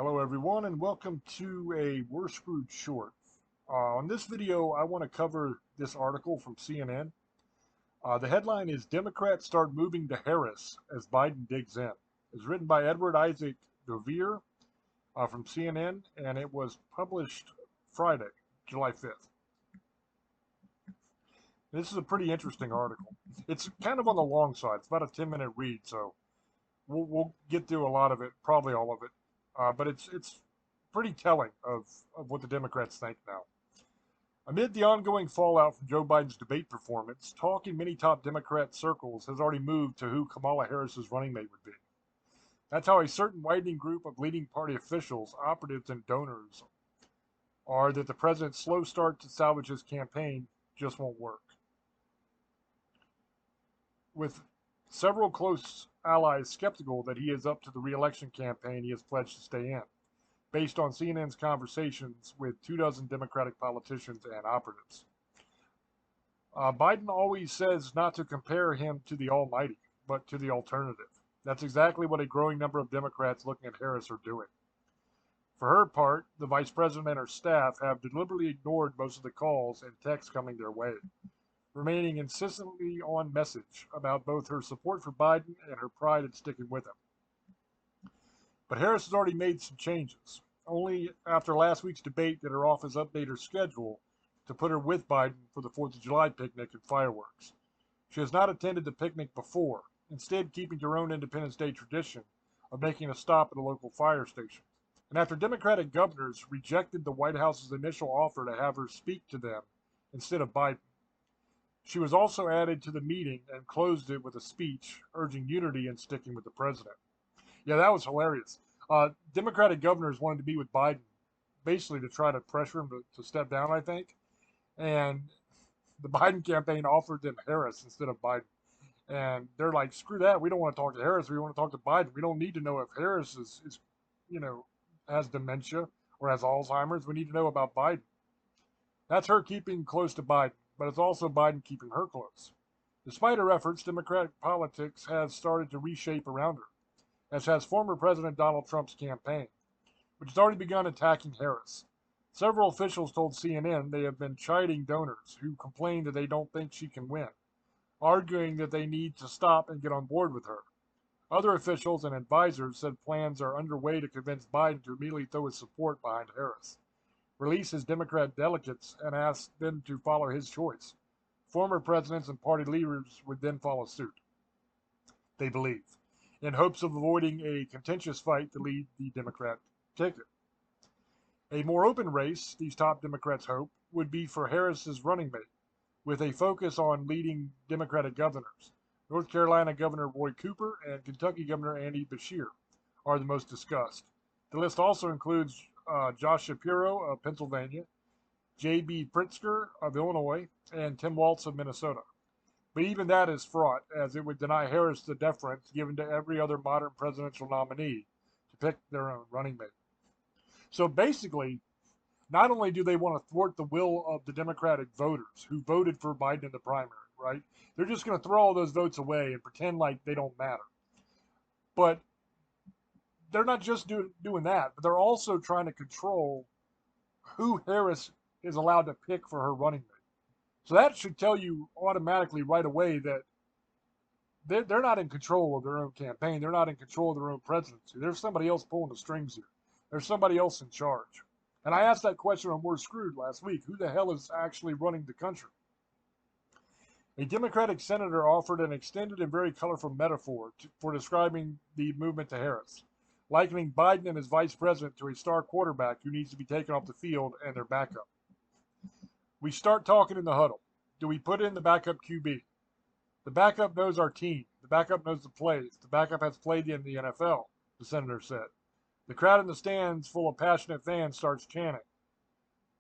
Hello everyone and welcome to a We're Screwed short. On this video I want to cover this article from CNN. The headline is Democrats Start Moving to Harris as Biden Digs In. It's written by Edward Isaac Dovier from CNN and it was published Friday, July 5th. This is a pretty interesting article. It's kind of on the long side. It's about a 10-minute read, so we'll get through a lot of it, probably all of it. But it's pretty telling of what the Democrats think now. Amid the ongoing fallout from Joe Biden's debate performance, talk in many top Democrat circles has already moved to who Kamala Harris's running mate would be. That's how a certain widening group of leading party officials, operatives, and donors are that the president's slow start to salvage his campaign just won't work. With several close allies skeptical that he is up to the re-election campaign he has pledged to stay in, based on CNN's conversations with 24 Democratic politicians and operatives. Biden always says not to compare him to the almighty, but to the alternative. That's exactly what a growing number of Democrats looking at Harris are doing. For her part, the vice president and her staff have deliberately ignored most of the calls and texts coming their way, remaining insistently on message about both her support for Biden and her pride in sticking with him. But Harris has already made some changes. Only after last week's debate did her office update her schedule to put her with Biden for the 4th of July picnic and fireworks. She has not attended the picnic before, instead keeping to her own Independence Day tradition of making a stop at a local fire station. And after Democratic governors rejected the White House's initial offer to have her speak to them instead of Biden, she was also added to the meeting and closed it with a speech urging unity and sticking with the president. Yeah, that was hilarious. Democratic governors wanted to be with Biden, basically to try to pressure him to step down, I think. And the Biden campaign offered them Harris instead of Biden. And they're like, screw that. We don't want to talk to Harris. We want to talk to Biden. We don't need to know if Harris is has dementia or has Alzheimer's. We need to know about Biden. That's her keeping close to Biden, but it's also Biden keeping her close. Despite her efforts, Democratic politics has started to reshape around her, as has former President Donald Trump's campaign, which has already begun attacking Harris. Several officials told CNN they have been chiding donors who complain that they don't think she can win, arguing that they need to stop and get on board with her. Other officials and advisors said plans are underway to convince Biden to immediately throw his support behind Harris, release his Democrat delegates, and ask them to follow his choice. Former presidents and party leaders would then follow suit, they believe, in hopes of avoiding a contentious fight to lead the Democrat ticket. A more open race, these top Democrats hope, would be for Harris's running mate, with a focus on leading Democratic governors. North Carolina Governor Roy Cooper and Kentucky Governor Andy Beshear are the most discussed. The list also includes Josh Shapiro of Pennsylvania, J.B. Pritzker of Illinois, and Tim Walz of Minnesota. But even that is fraught, as it would deny Harris the deference given to every other modern presidential nominee to pick their own running mate. So basically, not only do they want to thwart the will of the Democratic voters who voted for Biden in the primary, right? They're just going to throw all those votes away and pretend like they don't matter. But they're not just doing that, but they're also trying to control who Harris is allowed to pick for her running mate. So that should tell you automatically right away that they're not in control of their own campaign. They're not in control of their own presidency. There's somebody else pulling the strings here. There's somebody else in charge. And I asked that question on We're Screwed last week. Who the hell is actually running the country? A Democratic senator offered an extended and very colorful metaphor for describing the movement to Harris, likening Biden and his vice president to a star quarterback who needs to be taken off the field and their backup. We start talking in the huddle. Do we put in the backup QB? The backup knows our team. The backup knows the plays. The backup has played in the NFL, the senator said. The crowd in the stands, full of passionate fans, starts chanting.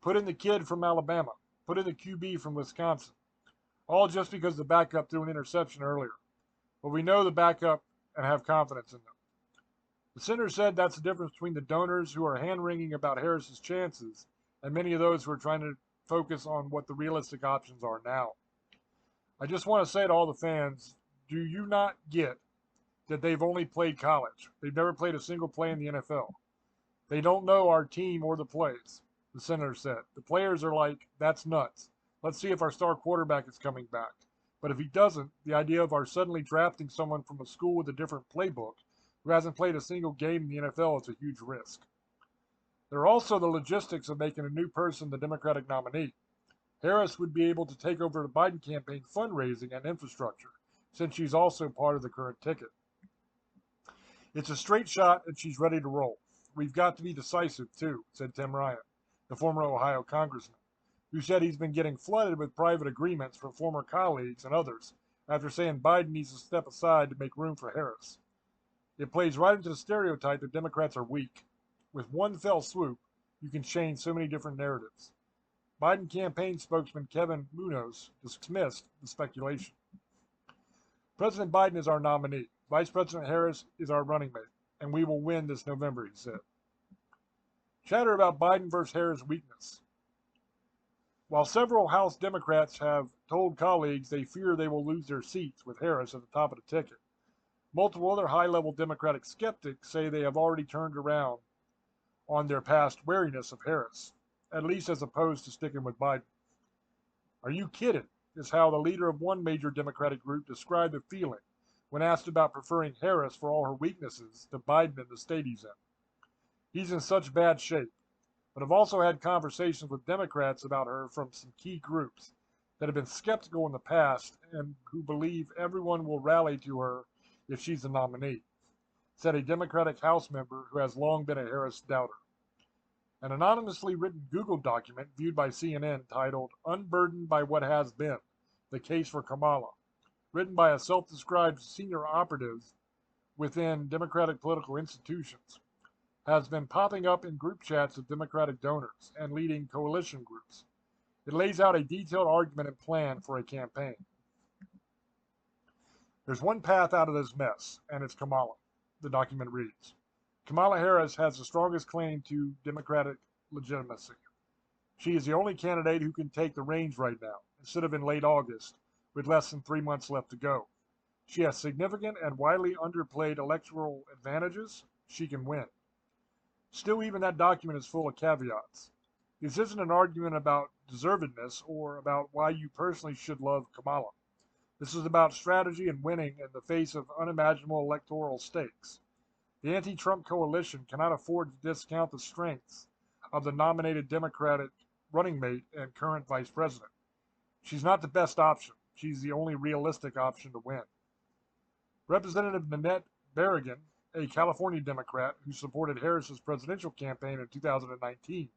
Put in the kid from Alabama. Put in the QB from Wisconsin. All just because the backup threw an interception earlier. But we know the backup and have confidence in them. The senator said that's the difference between the donors who are hand-wringing about Harris's chances and many of those who are trying to focus on what the realistic options are now. I just want to say to all the fans, do you not get that they've only played college? They've never played a single play in the NFL. They don't know our team or the plays, the senator said. The players are like, that's nuts. Let's see if our star quarterback is coming back. But if he doesn't, the idea of our suddenly drafting someone from a school with a different playbook who hasn't played a single game in the NFL is a huge risk. There are also the logistics of making a new person the Democratic nominee. Harris would be able to take over the Biden campaign fundraising and infrastructure, since she's also part of the current ticket. It's a straight shot, and she's ready to roll. We've got to be decisive, too, said Tim Ryan, the former Ohio congressman, who said he's been getting flooded with private agreements from former colleagues and others after saying Biden needs to step aside to make room for Harris. It plays right into the stereotype that Democrats are weak. With one fell swoop, you can change so many different narratives. Biden campaign spokesman Kevin Munoz dismissed the speculation. President Biden is our nominee. Vice President Harris is our running mate, and we will win this November, he said. Chatter about Biden versus Harris weakness. While several House Democrats have told colleagues they fear they will lose their seats with Harris at the top of the ticket, multiple other high-level Democratic skeptics say they have already turned around on their past wariness of Harris, at least as opposed to sticking with Biden. Are you kidding? Is how the leader of one major Democratic group described the feeling when asked about preferring Harris for all her weaknesses to Biden in the state he's in. He's in such bad shape, but I've also had conversations with Democrats about her from some key groups that have been skeptical in the past and who believe everyone will rally to her if she's the nominee, said a Democratic House member who has long been a Harris doubter. An anonymously written Google document viewed by CNN titled Unburdened by What Has Been, The Case for Kamala, written by a self-described senior operative within Democratic political institutions, has been popping up in group chats of Democratic donors and leading coalition groups. It lays out a detailed argument and plan for a campaign. There's one path out of this mess, and it's Kamala, the document reads. Kamala Harris has the strongest claim to Democratic legitimacy. She is the only candidate who can take the reins right now, instead of in late August, with less than 3 months left to go. She has significant and widely underplayed electoral advantages. She can win. Still, even that document is full of caveats. This isn't an argument about deservedness or about why you personally should love Kamala. This is about strategy and winning in the face of unimaginable electoral stakes. The anti-Trump coalition cannot afford to discount the strengths of the nominated Democratic running mate and current vice president. She's not the best option. She's the only realistic option to win. Representative Nanette Berrigan, a California Democrat who supported Harris's presidential campaign in 2019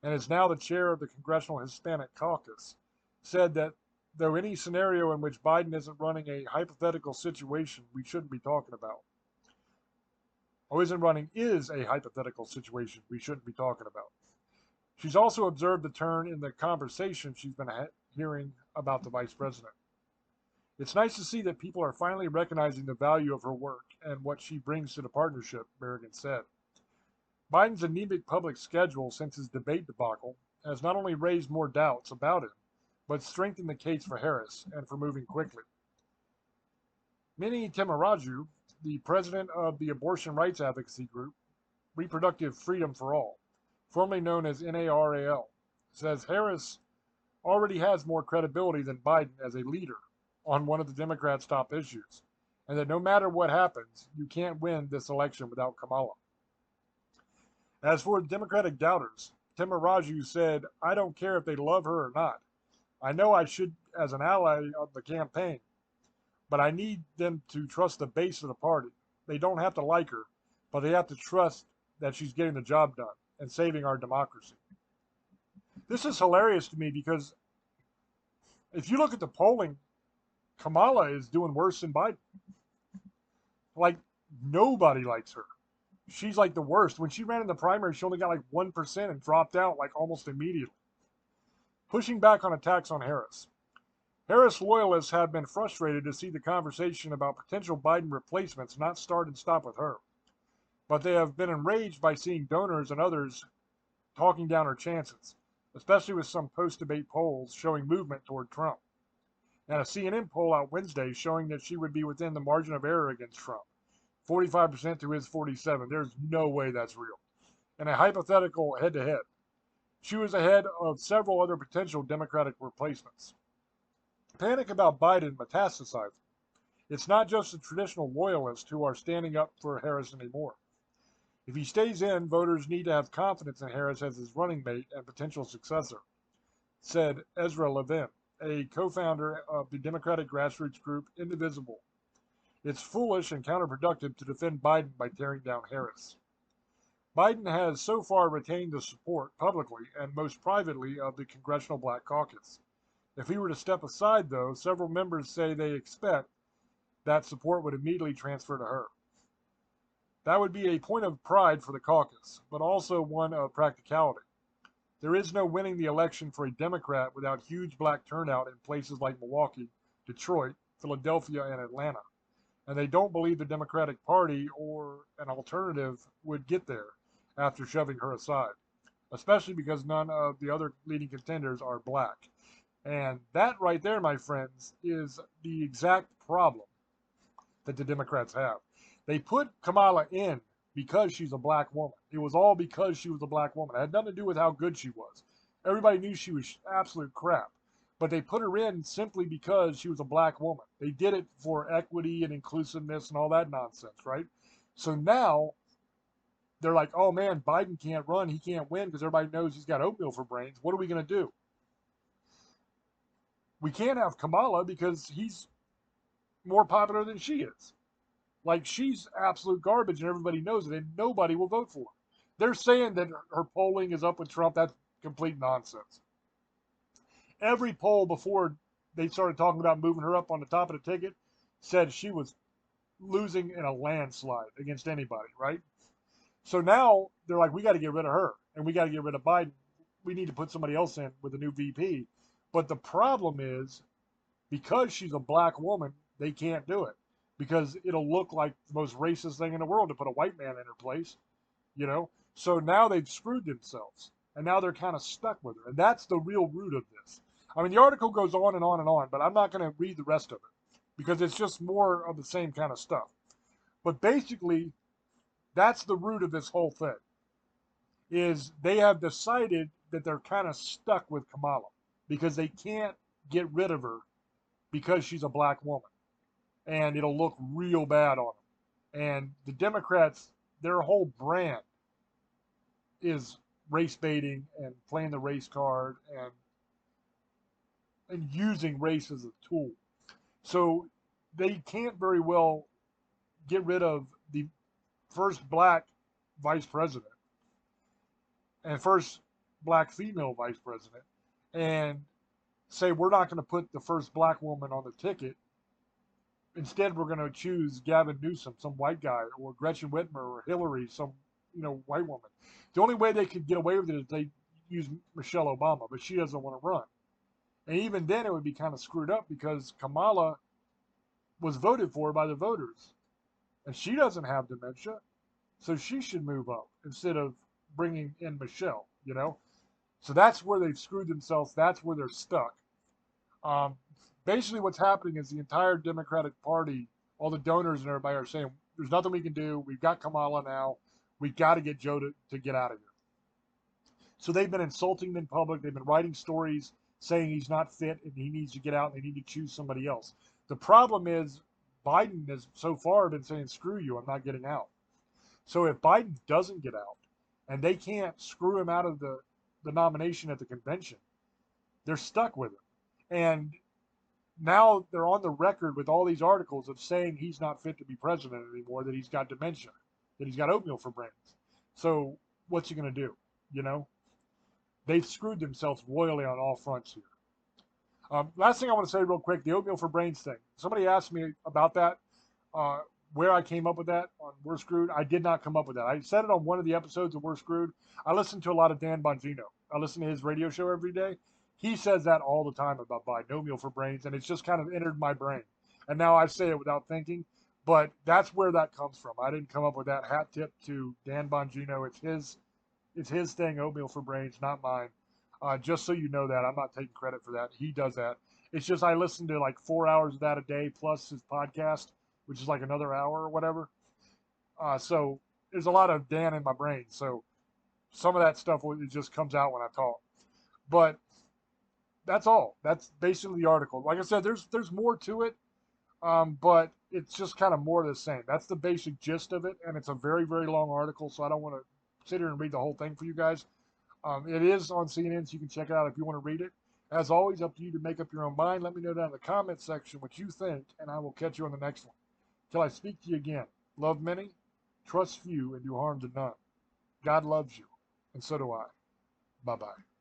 and is now the chair of the Congressional Hispanic Caucus, said that though any scenario in which Biden isn't running a hypothetical situation we shouldn't be talking about. Is a hypothetical situation we shouldn't be talking about. She's also observed the turn in the conversation she's been hearing about the vice president. It's nice to see that people are finally recognizing the value of her work and what she brings to the partnership, Berrigan said. Biden's anemic public schedule since his debate debacle has not only raised more doubts about him, but strengthened the case for Harris and for moving quickly. Mini Timaraju, the president of the abortion rights advocacy group, Reproductive Freedom for All, formerly known as NARAL, says Harris already has more credibility than Biden as a leader on one of the Democrats' top issues, and that no matter what happens, you can't win this election without Kamala. As for the Democratic doubters, Timaraju said, I don't care if they love her or not. I know I should as an ally of the campaign, but I need them to trust the base of the party. They don't have to like her, but they have to trust that she's getting the job done and saving our democracy. This is hilarious to me because if you look at the polling, Kamala is doing worse than Biden. Like, nobody likes her. She's like the worst. When she ran in the primary, she only got like 1% and dropped out like almost immediately. Pushing back on attacks on Harris. Harris loyalists have been frustrated to see the conversation about potential Biden replacements not start and stop with her. But they have been enraged by seeing donors and others talking down her chances, especially with some post-debate polls showing movement toward Trump. And a CNN poll out Wednesday showing that she would be within the margin of error against Trump, 45% to his 47%. There's no way that's real. in a hypothetical head-to-head. She was ahead of several other potential Democratic replacements. Panic about Biden metastasizing. It's not just the traditional loyalists who are standing up for Harris anymore. If he stays in, voters need to have confidence in Harris as his running mate and potential successor, said Ezra Levin, a co-founder of the Democratic grassroots group Indivisible. It's foolish and counterproductive to defend Biden by tearing down Harris. Biden has so far retained the support, publicly and most privately, of the Congressional Black Caucus. If he were to step aside, though, several members say they expect that support would immediately transfer to her. That would be a point of pride for the caucus, but also one of practicality. There is no winning the election for a Democrat without huge black turnout in places like Milwaukee, Detroit, Philadelphia, and Atlanta. And they don't believe the Democratic Party or an alternative would get there after shoving her aside, especially because none of the other leading contenders are black. And that right there, my friends, is the exact problem that the Democrats have. They put Kamala in because she's a black woman. It was all because she was a black woman. It had nothing to do with how good she was. Everybody knew she was absolute crap. But they put her in simply because she was a black woman. They did it for equity and inclusiveness and all that nonsense, right? So now they're like, oh man, Biden can't run. He can't win because everybody knows he's got oatmeal for brains. What are we going to do? We can't have Kamala because he's more popular than she is. Like, she's absolute garbage and everybody knows it, and nobody will vote for her. They're saying that her polling is up with Trump. That's complete nonsense. Every poll before they started talking about moving her up on the top of the ticket said she was losing in a landslide against anybody, right? So now they're like, we got to get rid of her and we got to get rid of Biden. We need to put somebody else in with a new VP. But the problem is, because she's a black woman, they can't do it because it'll look like the most racist thing in the world to put a white man in her place, you know? So now they've screwed themselves and now they're kind of stuck with her. And that's the real root of this. I mean, the article goes on and on and on, but I'm not going to read the rest of it because it's just more of the same kind of stuff. But basically, that's the root of this whole thing, is they have decided that they're kind of stuck with Kamala because they can't get rid of her because she's a black woman. And it'll look real bad on them. And the Democrats, their whole brand is race baiting and playing the race card and using race as a tool. So they can't very well get rid of the first black vice president and first black female vice president and say we're not going to put the first black woman on the ticket. Instead, we're going to choose Gavin Newsom, some white guy, or Gretchen Whitmer, or Hillary, some white woman. The only way they could get away with it is they use Michelle Obama, but she doesn't want to run. And even then, it would be kind of screwed up because Kamala was voted for by the voters, and she doesn't have dementia, so she should move up instead of bringing in Michelle. So that's where they've screwed themselves. That's where they're stuck. Basically, what's happening is the entire Democratic Party, all the donors and everybody are saying, there's nothing we can do. We've got Kamala now. We've got to get Joe to get out of here. So they've been insulting him in public. They've been writing stories saying he's not fit and he needs to get out and they need to choose somebody else. The problem is Biden has so far been saying, screw you, I'm not getting out. So if Biden doesn't get out and they can't screw him out of the nomination at the convention, they're stuck with him. And now they're on the record with all these articles of saying he's not fit to be president anymore, that he's got dementia, that he's got oatmeal for brains. So what's he going to do? They've screwed themselves royally on all fronts here. Last thing I want to say real quick, the oatmeal for brains thing. Somebody asked me about that, where I came up with that on We're Screwed. I did not come up with that. I said it on one of the episodes of We're Screwed. I listen to a lot of Dan Bongino. I listen to his radio show every day. He says that all the time about buying oatmeal for brains, and it's just kind of entered my brain. And now I say it without thinking, but that's where that comes from. I didn't come up with that. Hat tip to Dan Bongino. It's his thing, oatmeal for brains, not mine. Just so you know that, I'm not taking credit for that. He does that. It's just I listen to like 4 hours of that a day plus his podcast, which is like another hour or whatever. So there's a lot of Dan in my brain. So some of that stuff it just comes out when I talk. But that's all. That's basically the article. Like I said, there's more to it, but it's just kind of more of the same. That's the basic gist of it, and it's a very very long article, so I don't want to sit here and read the whole thing for you guys. It is on CNN, so you can check it out if you want to read it. As always, up to you to make up your own mind. Let me know down in the comments section what you think, and I will catch you on the next one. Till I speak to you again, love many, trust few, and do harm to none. God loves you, and so do I. Bye bye.